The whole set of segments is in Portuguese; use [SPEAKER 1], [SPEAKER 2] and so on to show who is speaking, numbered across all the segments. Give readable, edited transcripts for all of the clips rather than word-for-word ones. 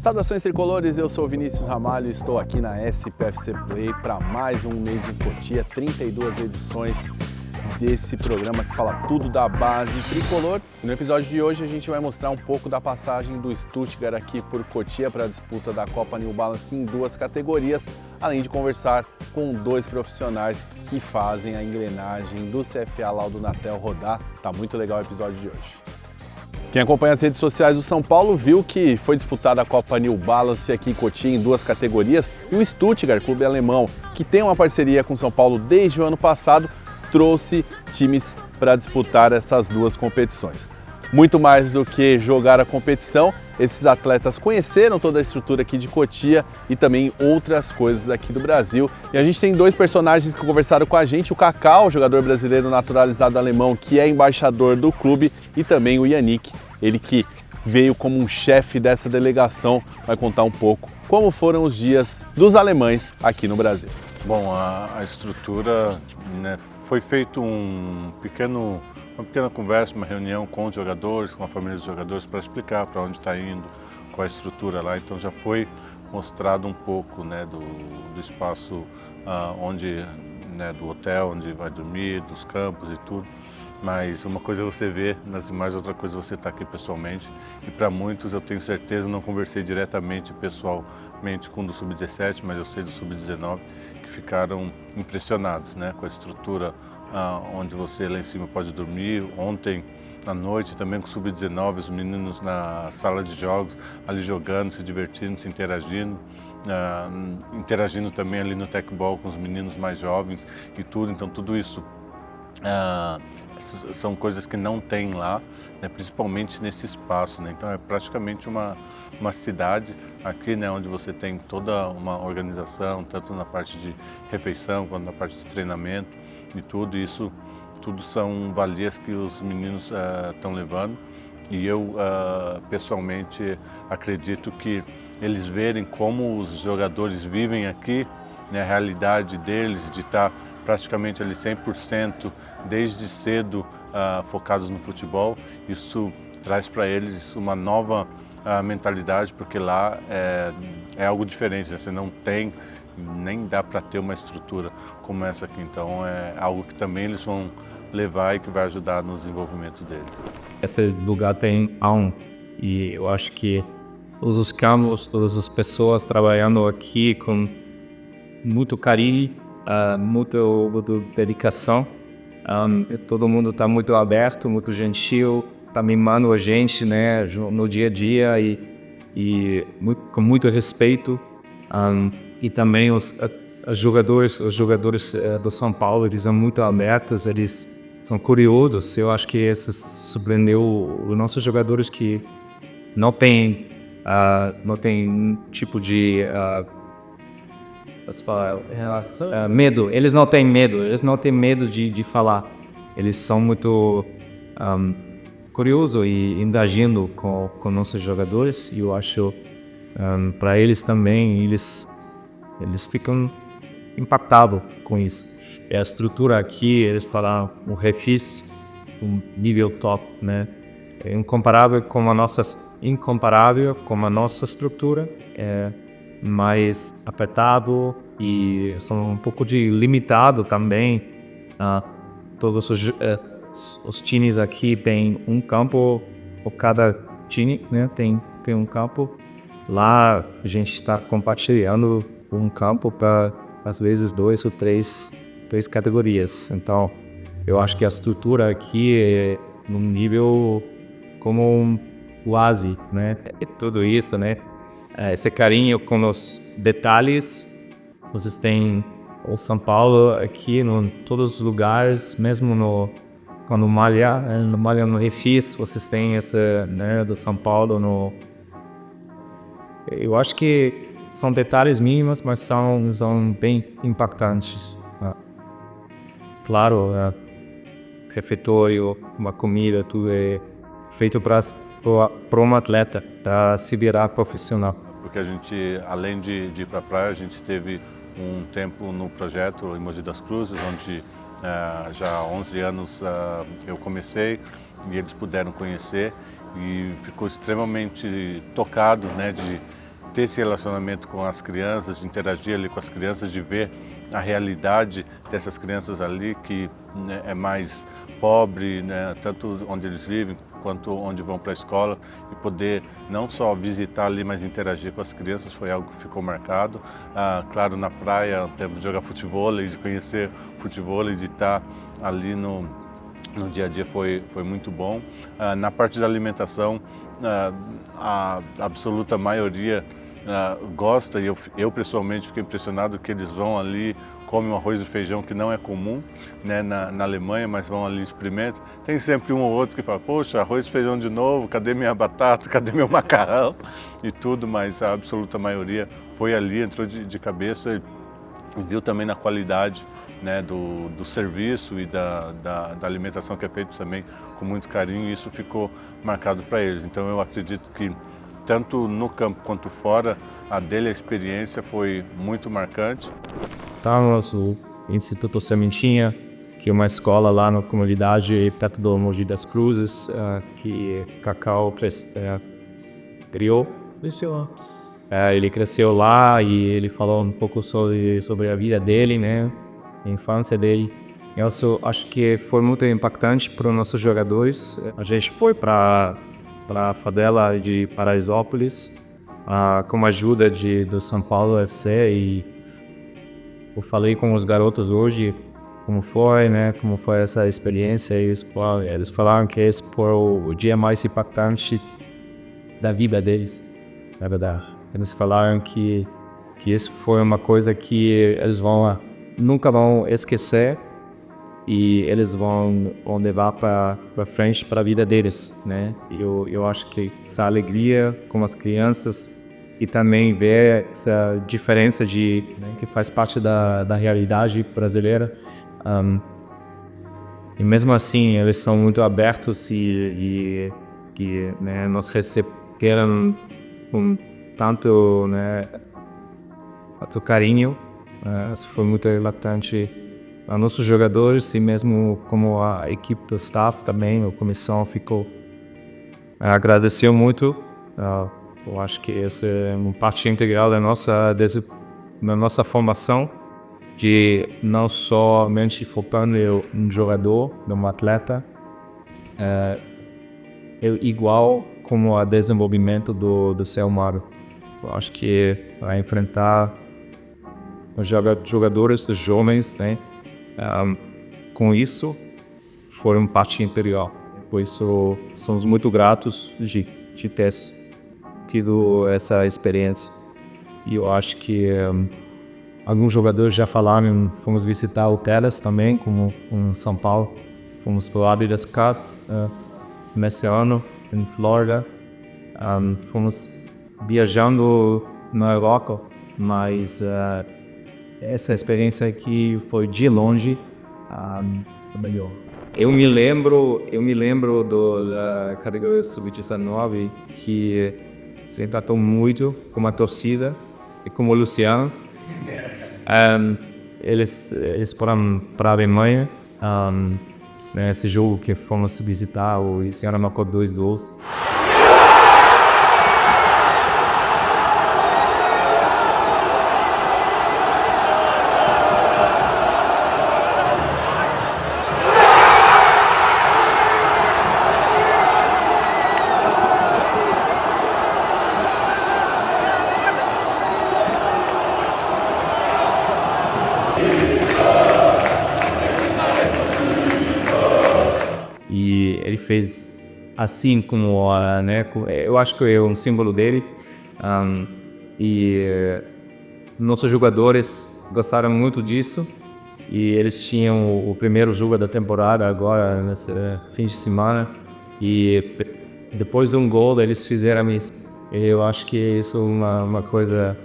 [SPEAKER 1] Saudações tricolores, eu sou Vinícius Ramalho e estou aqui na SPFC Play para mais um Made in Cotia, 32 edições desse programa que fala tudo da base tricolor. No episódio de hoje a gente vai mostrar um pouco da passagem do Stuttgart aqui por Cotia para a disputa da Copa New Balance em duas categorias, além de conversar com dois profissionais que fazem a engrenagem do CFA Laudo Natel rodar. Tá muito legal o episódio de hoje. Quem acompanha as redes sociais do São Paulo viu que foi disputada a Copa New Balance aqui em Cotia em duas categorias e o Stuttgart, clube alemão, que tem uma parceria com São Paulo desde o ano passado, trouxe times para disputar essas duas competições. Muito mais do que jogar a competição, esses atletas conheceram toda a estrutura aqui de Cotia e também outras coisas aqui do Brasil. E a gente tem dois personagens que conversaram com a gente, o Cacau, jogador brasileiro naturalizado alemão, que é embaixador do clube, e também o Yannick, ele que veio como um chefe dessa delegação, vai contar um pouco como foram os dias dos alemães aqui no Brasil.
[SPEAKER 2] Bom, a estrutura, né, foi feito uma pequena conversa, uma reunião com os jogadores, com a família dos jogadores, para explicar para onde está indo, qual a estrutura lá. Então já foi mostrado um pouco, né, do espaço onde, né, do hotel, onde vai dormir, dos campos e tudo. Mas uma coisa é você ver nas imagens, outra coisa é você estar aqui pessoalmente. E para muitos, eu tenho certeza, não conversei diretamente, pessoalmente com o do Sub-17, mas eu sei do Sub-19, que ficaram impressionados, né, com a estrutura onde você lá em cima pode dormir. Ontem à noite também com o Sub-19, os meninos na sala de jogos, ali jogando, se divertindo, se interagindo. Interagindo também ali no tech ball com os meninos mais jovens e tudo. Então tudo isso são coisas que não tem lá, né, principalmente nesse espaço, né? Então é praticamente uma cidade aqui, né, onde você tem toda uma organização, tanto na parte de refeição quanto na parte de treinamento e tudo. Isso tudo são valias que os meninos estão levando, e eu pessoalmente acredito que eles verem como os jogadores vivem aqui, né, a realidade deles de estar praticamente ali 100% desde cedo focados no futebol. Isso traz para eles uma nova mentalidade, porque lá é algo diferente, né? Você não tem, nem dá para ter uma estrutura como essa aqui. Então é algo que também eles vão levar e que vai ajudar no desenvolvimento deles.
[SPEAKER 3] Esse lugar tem alma, e eu acho que todos os campos, todas as pessoas trabalhando aqui com muito carinho, muita dedicação. Todo mundo está muito aberto, muito gentil, está mimando a gente, né, no dia a dia, e com muito respeito. E também os jogadores do São Paulo, eles são muito abertos, eles são curiosos. Eu acho que isso surpreendeu os nossos jogadores, que não tem tipo de medo. Eles não têm medo de falar. Eles são muito curiosos e interagindo com nossos jogadores, e eu acho para eles também, eles ficam impactados com isso. E a estrutura aqui, eles falam o refis, um nível top, né? É incomparável com a nossa estrutura. Mais apertado e são um pouco limitado também. Todos os times aqui têm um campo, ou cada time, né, tem um campo. Lá a gente está compartilhando um campo para às vezes 2 ou 3 categorias. Então eu acho que a estrutura aqui é num nível como um oásis, né? E tudo isso, né? Esse carinho com os detalhes. Vocês têm o São Paulo aqui em todos os lugares, mesmo quando malha no refis, vocês têm esse, né, do São Paulo eu acho que são detalhes mínimos, mas são bem impactantes. Claro, refeitório, uma comida, tudo é feito para um atleta, para se virar profissional.
[SPEAKER 2] Porque a gente, além de ir para a praia, a gente teve um tempo no projeto em Mogi das Cruzes, onde já há 11 anos eu comecei e eles puderam conhecer, e ficou extremamente tocado, né, ter esse relacionamento com as crianças, de interagir ali com as crianças, de ver a realidade dessas crianças ali que, né, é mais pobre, né, tanto onde eles vivem quanto onde vão para a escola, e poder não só visitar ali, mas interagir com as crianças foi algo que ficou marcado. Claro, na praia, tempo de jogar futebol, de conhecer futebol, de estar ali no dia a dia foi muito bom. Na parte da alimentação, a absoluta maioria gosta, e eu pessoalmente fiquei impressionado que eles vão ali, comem um arroz e feijão que não é comum, né, na Alemanha, mas vão ali e experimentam. Tem sempre um ou outro que fala, poxa, arroz e feijão de novo, cadê minha batata, cadê meu macarrão e tudo, mas a absoluta maioria foi ali, entrou de cabeça e viu também na qualidade, né, do serviço e da alimentação que é feito também com muito carinho, e isso ficou marcado para eles. Então eu acredito que tanto no campo quanto fora, a experiência foi muito marcante.
[SPEAKER 3] Estamos no Instituto Sementinha, que é uma escola lá na comunidade perto do Mogi das Cruzes, que Cacau criou. Ele cresceu lá e ele falou um pouco sobre a vida dele, né, a infância dele. Eu acho que foi muito impactante para os nossos jogadores. A gente foi para a favela de Paraisópolis com a ajuda do São Paulo FC, e eu falei com os garotos hoje como foi, né, como foi essa experiência, e eles falaram que esse foi o dia mais impactante da vida deles, na verdade. Eles falaram que isso foi uma coisa que eles nunca vão esquecer, e eles vão levar para frente para a vida deles, né? Eu acho que essa alegria com as crianças, e também ver essa diferença né, que faz parte da realidade brasileira. E mesmo assim, eles são muito abertos e né, nos receberam com tanto carinho. Isso foi muito relatante a nossos jogadores, e mesmo como a equipe do staff também, a comissão agradeceu muito. Eu acho que essa é uma parte integral da nossa formação, de não somente focando em jogador, num atleta, igual como o desenvolvimento do ser humano. Eu acho que vai enfrentar os jogadores, os jovens, né, com isso, foi uma parte integral. Por isso, somos muito gratos de ter tido essa experiência. E eu acho que alguns jogadores já falaram, fomos visitar hotéis também, como em São Paulo. Fomos para o Adidas Cup nesse ano, em Flórida. Fomos viajando na Europa, mas essa experiência aqui foi de longe a melhor. Eu me lembro da categoria Sub-19, que se tratou muito com a torcida e com o Luciano. Eles foram para a Alemanha nesse jogo que fomos visitar, o Luciano marcou 2 gols. E ele fez assim como, né, eu acho que é um símbolo dele. E nossos jogadores gostaram muito disso. E eles tinham o primeiro jogo da temporada agora, nesse fim de semana. E depois de um gol, eles fizeram isso. Eu acho que isso é uma coisa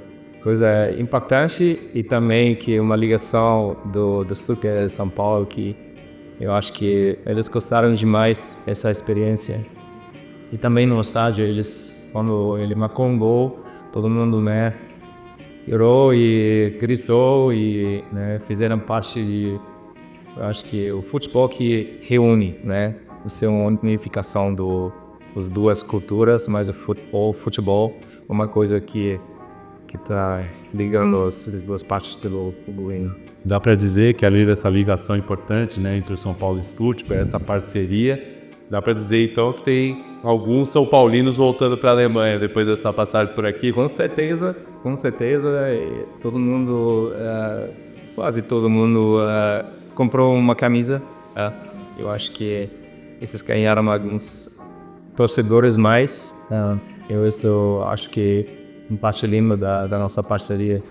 [SPEAKER 3] impactante, e também que é uma ligação do Super São Paulo, que eu acho que eles gostaram demais dessa experiência. E também no estádio, quando ele marcou um gol, todo mundo, né, orou e gritou, e, né, fizeram parte de, eu acho que o futebol que reúne, né, isso é uma unificação das duas culturas, mas o futebol é uma coisa que que está ligando as duas partes do hino.
[SPEAKER 4] Dá para dizer que além dessa ligação importante, né, entre o São Paulo e o Stuttgart, essa parceria, dá para dizer então que tem alguns São Paulinos voltando para a Alemanha depois dessa passagem por aqui. Com certeza, todo mundo, quase todo mundo comprou uma camisa. Eu acho que esses ganharam alguns torcedores mais. Eu acho que parte linda da nossa parceria.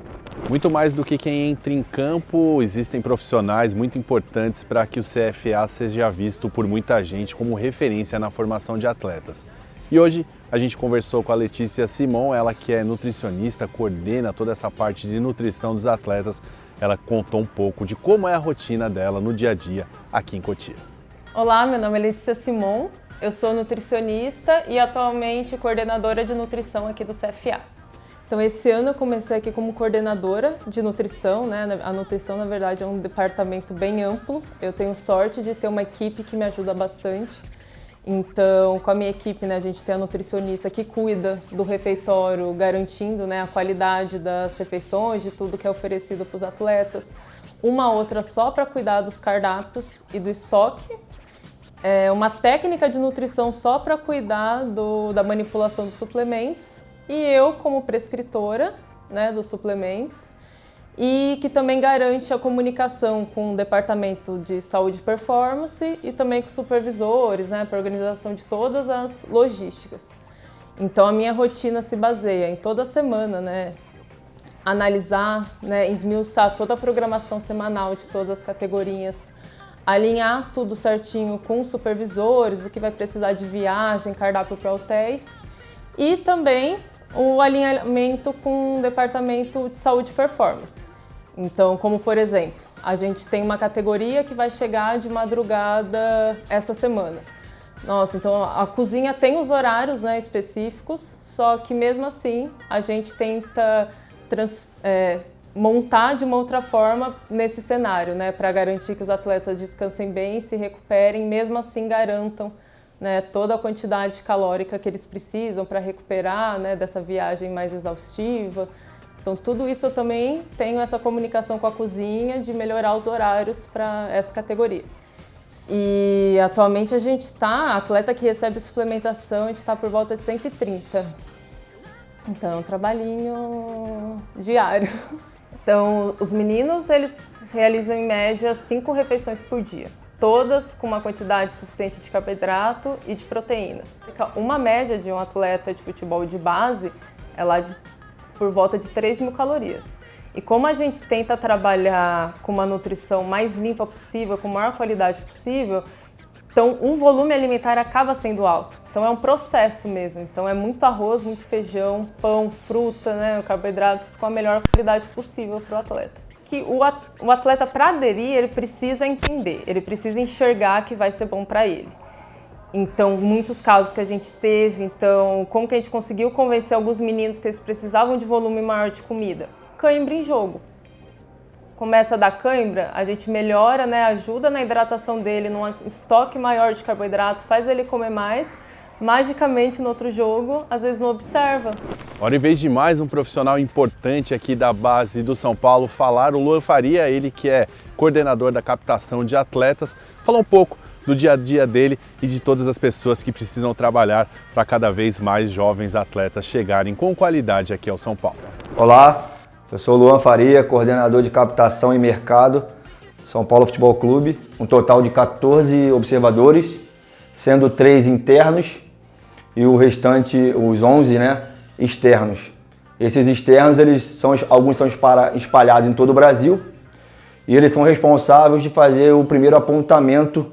[SPEAKER 1] Muito mais do que quem entra em campo, existem profissionais muito importantes para que o CFA seja visto por muita gente como referência na formação de atletas. E hoje a gente conversou com a Letícia Simon, ela que é nutricionista, coordena toda essa parte de nutrição dos atletas. Ela contou um pouco de como é a rotina dela no dia a dia aqui em Cotia.
[SPEAKER 5] Olá, meu nome é Letícia Simon, eu sou nutricionista e atualmente coordenadora de nutrição aqui do CFA. Então, esse ano eu comecei aqui como coordenadora de nutrição, né? A nutrição, na verdade, é um departamento bem amplo. Eu tenho sorte de ter uma equipe que me ajuda bastante. Então, com a minha equipe, né, a gente tem a nutricionista que cuida do refeitório, garantindo, né, a qualidade das refeições, de tudo que é oferecido para os atletas. Uma outra só para cuidar dos cardápios e do estoque. Uma técnica de nutrição só para cuidar da manipulação dos suplementos. E eu como prescritora, né, dos suplementos, e que também garante a comunicação com o Departamento de Saúde e Performance e também com os supervisores, né, para a organização de todas as logísticas. Então a minha rotina se baseia em toda semana, né, analisar, né, esmiuçar toda a programação semanal de todas as categorias, alinhar tudo certinho com os supervisores, o que vai precisar de viagem, cardápio para hotéis, e também o alinhamento com o Departamento de Saúde e Performance. Então, como por exemplo, a gente tem uma categoria que vai chegar de madrugada essa semana. Nossa, então a cozinha tem os horários, né, específicos, só que mesmo assim a gente tenta montar de uma outra forma nesse cenário, né, para garantir que os atletas descansem bem, se recuperem, mesmo assim garantam, né, toda a quantidade calórica que eles precisam para recuperar, né, dessa viagem mais exaustiva. Então, tudo isso eu também tenho essa comunicação com a cozinha de melhorar os horários para essa categoria. E atualmente a atleta que recebe suplementação, a gente está por volta de 130. Então, é um trabalhinho diário. Então, os meninos, eles realizam em média 5 refeições por dia. Todas com uma quantidade suficiente de carboidrato e de proteína. Uma média de um atleta de futebol de base é lá por volta de 3.000 calorias. E como a gente tenta trabalhar com uma nutrição mais limpa possível, com a maior qualidade possível, então o volume alimentar acaba sendo alto. Então é um processo mesmo. Então é muito arroz, muito feijão, pão, fruta, né, carboidratos com a melhor qualidade possível para o atleta. Que o atleta, para aderir, ele precisa entender, ele precisa enxergar que vai ser bom para ele. Então, muitos casos que a gente teve, então, como que a gente conseguiu convencer alguns meninos que eles precisavam de volume maior de comida? Cãibra em jogo. Começa a dar cãibra, a gente melhora, né, ajuda na hidratação dele, num estoque maior de carboidrato, faz ele comer mais. Magicamente no outro jogo, às vezes não observa.
[SPEAKER 1] Ora, em vez de mais um profissional importante aqui da base do São Paulo falar, o Luan Faria, ele que é coordenador da captação de atletas, falou um pouco do dia a dia dele e de todas as pessoas que precisam trabalhar para cada vez mais jovens atletas chegarem com qualidade aqui ao São Paulo.
[SPEAKER 6] Olá, eu sou o Luan Faria, coordenador de captação e mercado São Paulo Futebol Clube, um total de 14 observadores, sendo 3 internos e o restante, os 11, né, externos. Esses externos, alguns são espalhados em todo o Brasil e eles são responsáveis de fazer o primeiro apontamento,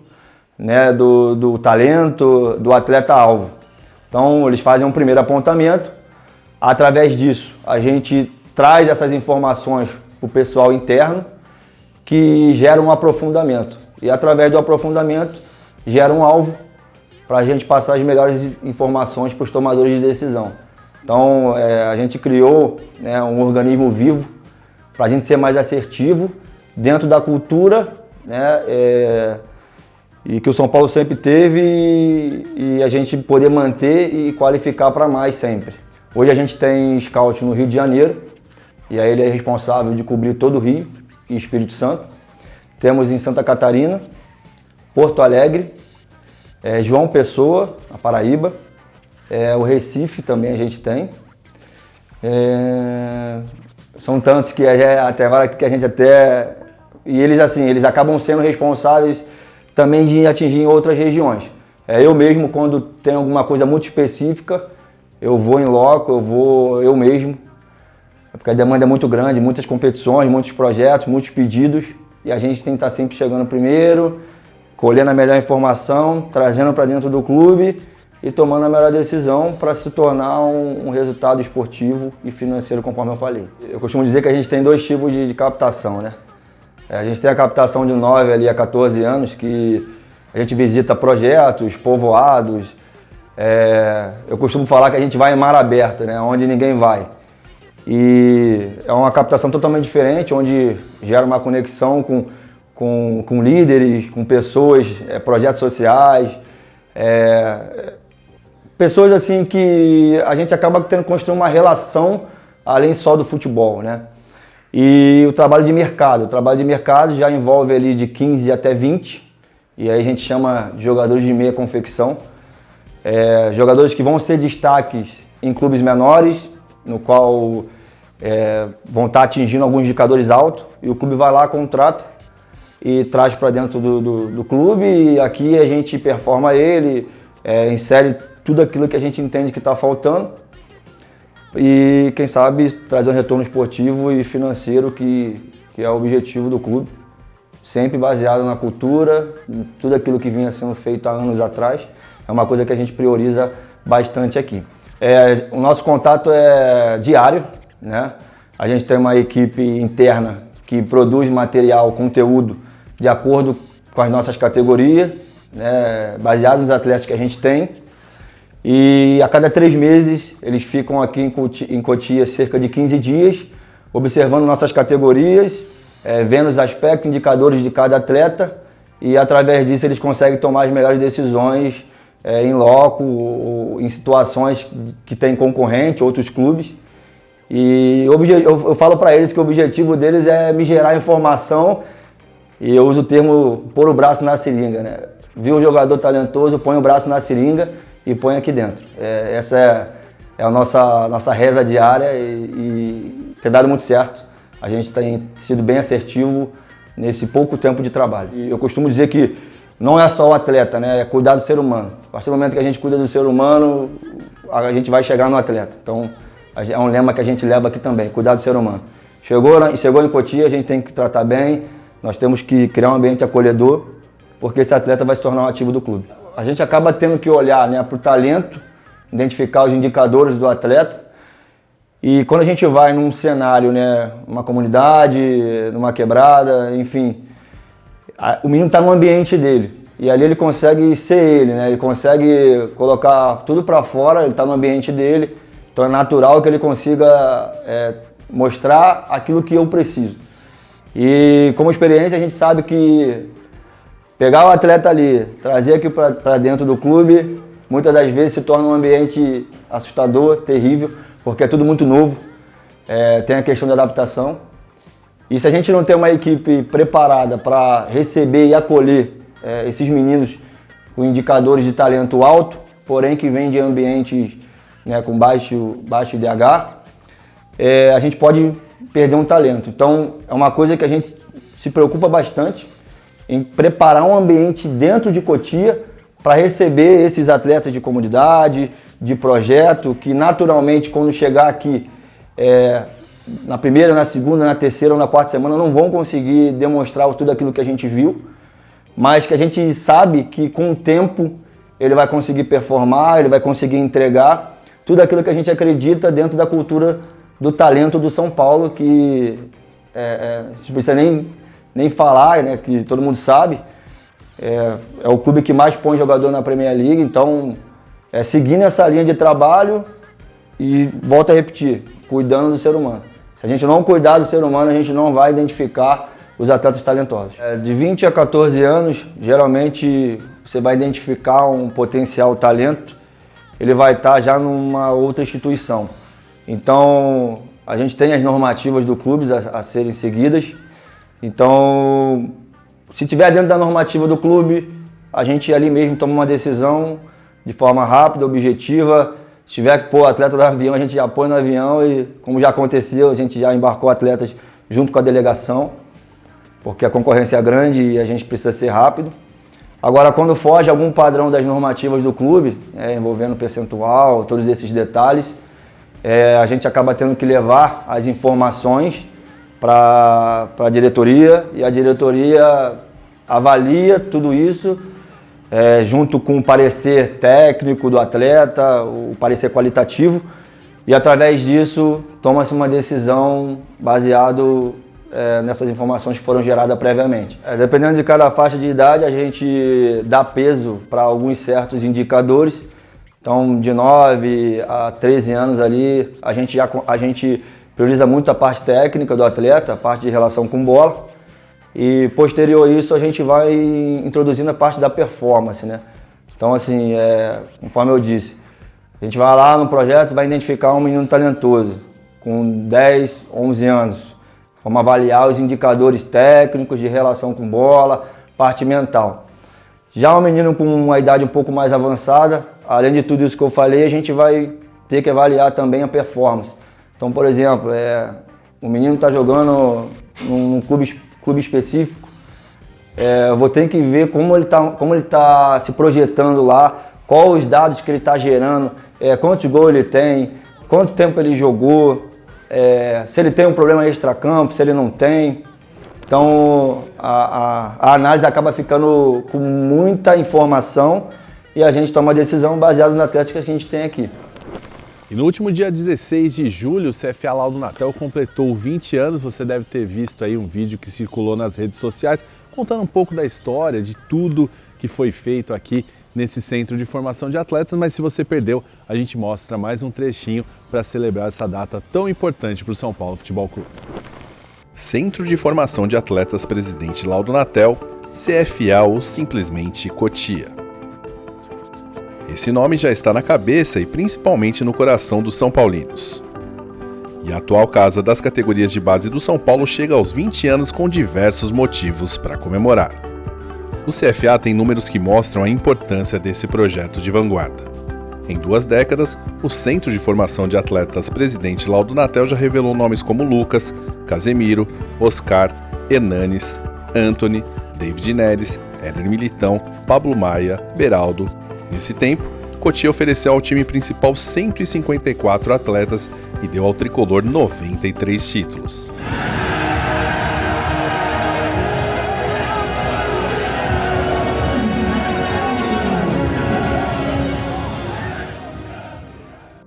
[SPEAKER 6] né, do talento do atleta-alvo. Então, eles fazem um primeiro apontamento. Através disso, a gente traz essas informações para o pessoal interno que gera um aprofundamento. E através do aprofundamento, gera um alvo para a gente passar as melhores informações para os tomadores de decisão. Então, a gente criou, né, um organismo vivo para a gente ser mais assertivo dentro da cultura, né, e que o São Paulo sempre teve e a gente poder manter e qualificar para mais sempre. Hoje a gente tem scout no Rio de Janeiro, e aí ele é responsável de cobrir todo o Rio e Espírito Santo. Temos em Santa Catarina, Porto Alegre, João Pessoa, a Paraíba, o Recife também a gente tem. São tantos que até agora que a gente até... E eles assim, eles acabam sendo responsáveis também de atingir outras regiões. Eu mesmo, quando tem alguma coisa muito específica, eu vou em loco, eu mesmo, porque a demanda é muito grande, muitas competições, muitos projetos, muitos pedidos, e a gente tem que estar sempre chegando primeiro, colhendo a melhor informação, trazendo para dentro do clube e tomando a melhor decisão para se tornar um resultado esportivo e financeiro, conforme eu falei. Eu costumo dizer que a gente tem dois tipos de captação, né? A gente tem a captação de 9 ali a 14 anos, que a gente visita projetos, povoados. Eu costumo falar que a gente vai em mar aberto, né? Onde ninguém vai. E é uma captação totalmente diferente, onde gera uma conexão com líderes, com pessoas, projetos sociais, pessoas assim que a gente acaba tendo que construir uma relação além só do futebol, né? E o trabalho de mercado já envolve ali de 15 até 20, e aí a gente chama de jogadores de meia confecção, jogadores que vão ser destaques em clubes menores, no qual vão estar atingindo alguns indicadores altos, e o clube vai lá, contrata e traz para dentro do clube, e aqui a gente performa ele, insere tudo aquilo que a gente entende que está faltando, e quem sabe trazer um retorno esportivo e financeiro que é o objetivo do clube, sempre baseado na cultura, em tudo aquilo que vinha sendo feito há anos atrás, é uma coisa que a gente prioriza bastante aqui. O nosso contato é diário, né? A gente tem uma equipe interna que produz material, conteúdo de acordo com as nossas categorias, né? Baseados nos atletas que a gente tem. E a cada 3 meses eles ficam aqui em Cotia cerca de 15 dias, observando nossas categorias, vendo os aspectos, indicadores de cada atleta, e através disso eles conseguem tomar as melhores decisões em loco, ou em situações que tem concorrente, outros clubes. E eu falo para eles que o objetivo deles é me gerar informação, e eu uso o termo pôr o braço na seringa, né? Viu um jogador talentoso, põe o braço na seringa e põe aqui dentro. Essa é a nossa reza diária e tem dado muito certo. A gente tem sido bem assertivo nesse pouco tempo de trabalho. E eu costumo dizer que não é só o atleta, né? É cuidar do ser humano. A partir do momento que a gente cuida do ser humano, a gente vai chegar no atleta. Então, é um lema que a gente leva aqui também, cuidar do ser humano. Chegou em Cotia, a gente tem que tratar bem, nós temos que criar um ambiente acolhedor, porque esse atleta vai se tornar um ativo do clube. A gente acaba tendo que olhar, né, para o talento, identificar os indicadores do atleta, e quando a gente vai num cenário, né, numa comunidade, numa quebrada, enfim, o menino está no ambiente dele, e ali ele consegue ser ele, né, ele consegue colocar tudo para fora, ele está no ambiente dele, então é natural que ele consiga mostrar aquilo que eu preciso. E como experiência a gente sabe que pegar o atleta ali, trazer aqui para dentro do clube, muitas das vezes se torna um ambiente assustador, terrível, porque é tudo muito novo, tem a questão da adaptação. E se a gente não tem uma equipe preparada para receber e acolher esses meninos com indicadores de talento alto, porém que vêm de ambientes, né, com baixo IDH, a gente pode perder um talento. Então é uma coisa que a gente se preocupa bastante, em preparar um ambiente dentro de Cotia para receber esses atletas de comunidade, de projeto, que naturalmente quando chegar aqui na primeira, na segunda, na terceira ou na quarta semana não vão conseguir demonstrar tudo aquilo que a gente viu, mas que a gente sabe que com o tempo ele vai conseguir performar, ele vai conseguir entregar tudo aquilo que a gente acredita dentro da cultura do talento do São Paulo, que a gente não precisa nem falar, né, que todo mundo sabe, é o clube que mais põe jogador na Premier League, então seguindo essa linha de trabalho e volto a repetir, cuidando do ser humano. Se a gente não cuidar do ser humano, a gente não vai identificar os atletas talentosos. De 20 a 14 anos, geralmente você vai identificar um potencial talento, ele vai estar já numa outra instituição. Então, a gente tem as normativas do clube a serem seguidas. Então, se tiver dentro da normativa do clube, a gente ali mesmo toma uma decisão de forma rápida, objetiva. Se tiver que pôr atleta no avião, a gente já põe no avião e, como já aconteceu, a gente já embarcou atletas junto com a delegação, porque a concorrência é grande e a gente precisa ser rápido. Agora, quando foge algum padrão das normativas do clube, envolvendo percentual, todos esses detalhes, a gente acaba tendo que levar as informações para a diretoria e a diretoria avalia tudo isso junto com o parecer técnico do atleta, o parecer qualitativo, e através disso toma-se uma decisão baseado nessas informações que foram geradas previamente. Dependendo de cada faixa de idade, a gente dá peso para alguns certos indicadores. Então, de 9 a 13 anos ali, a gente prioriza muito a parte técnica do atleta, a parte de relação com bola. E posterior a isso, a gente vai introduzindo a parte da performance, né? Então, assim, conforme eu disse, a gente vai lá no projeto e vai identificar um menino talentoso, com 10, 11 anos. Vamos avaliar os indicadores técnicos de relação com bola, parte mental. Já um menino com uma idade um pouco mais avançada, além de tudo isso que eu falei, a gente vai ter que avaliar também a performance. Então, por exemplo, o menino está jogando num clube específico, eu vou ter que ver como ele tá se projetando lá, quais os dados que ele está gerando, quantos gols ele tem, quanto tempo ele jogou, se ele tem um problema extracampo, se ele não tem. Então, a análise acaba ficando com muita informação e a gente toma a decisão baseada na atletas que a gente tem aqui.
[SPEAKER 1] E no último dia 16 de julho, o CFA Laudo Natel completou 20 anos. Você deve ter visto aí um vídeo que circulou nas redes sociais, contando um pouco da história, de tudo que foi feito aqui nesse centro de formação de atletas, mas se você perdeu, a gente mostra mais um trechinho para celebrar essa data tão importante para o São Paulo Futebol Clube. Centro de Formação de Atletas Presidente Laudo Natel, CFA ou simplesmente Cotia. Esse nome já está na cabeça e principalmente no coração dos São Paulinos. E a atual casa das categorias de base do São Paulo chega aos 20 anos com diversos motivos para comemorar. O CFA tem números que mostram a importância desse projeto de vanguarda. Em 2 décadas, o Centro de Formação de Atletas Presidente Laudo Natel já revelou nomes como Lucas, Casemiro, Oscar, Hernanes, Anthony, David Neres, Éder Militão, Pablo Maia, Beraldo. Nesse tempo, Cotia ofereceu ao time principal 154 atletas e deu ao tricolor 93 títulos.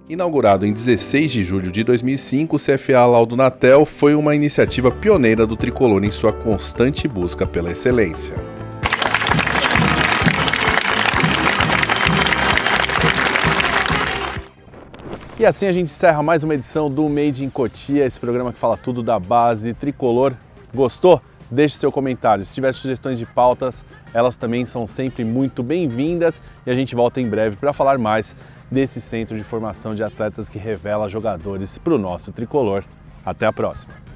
[SPEAKER 1] Inaugurado em 16 de julho de 2005, o CFA Laudo Natel foi uma iniciativa pioneira do tricolor em sua constante busca pela excelência. E assim a gente encerra mais uma edição do Made in Cotia, esse programa que fala tudo da base tricolor. Gostou? Deixe seu comentário. Se tiver sugestões de pautas, elas também são sempre muito bem-vindas e a gente volta em breve para falar mais desse centro de formação de atletas que revela jogadores para o nosso tricolor. Até a próxima!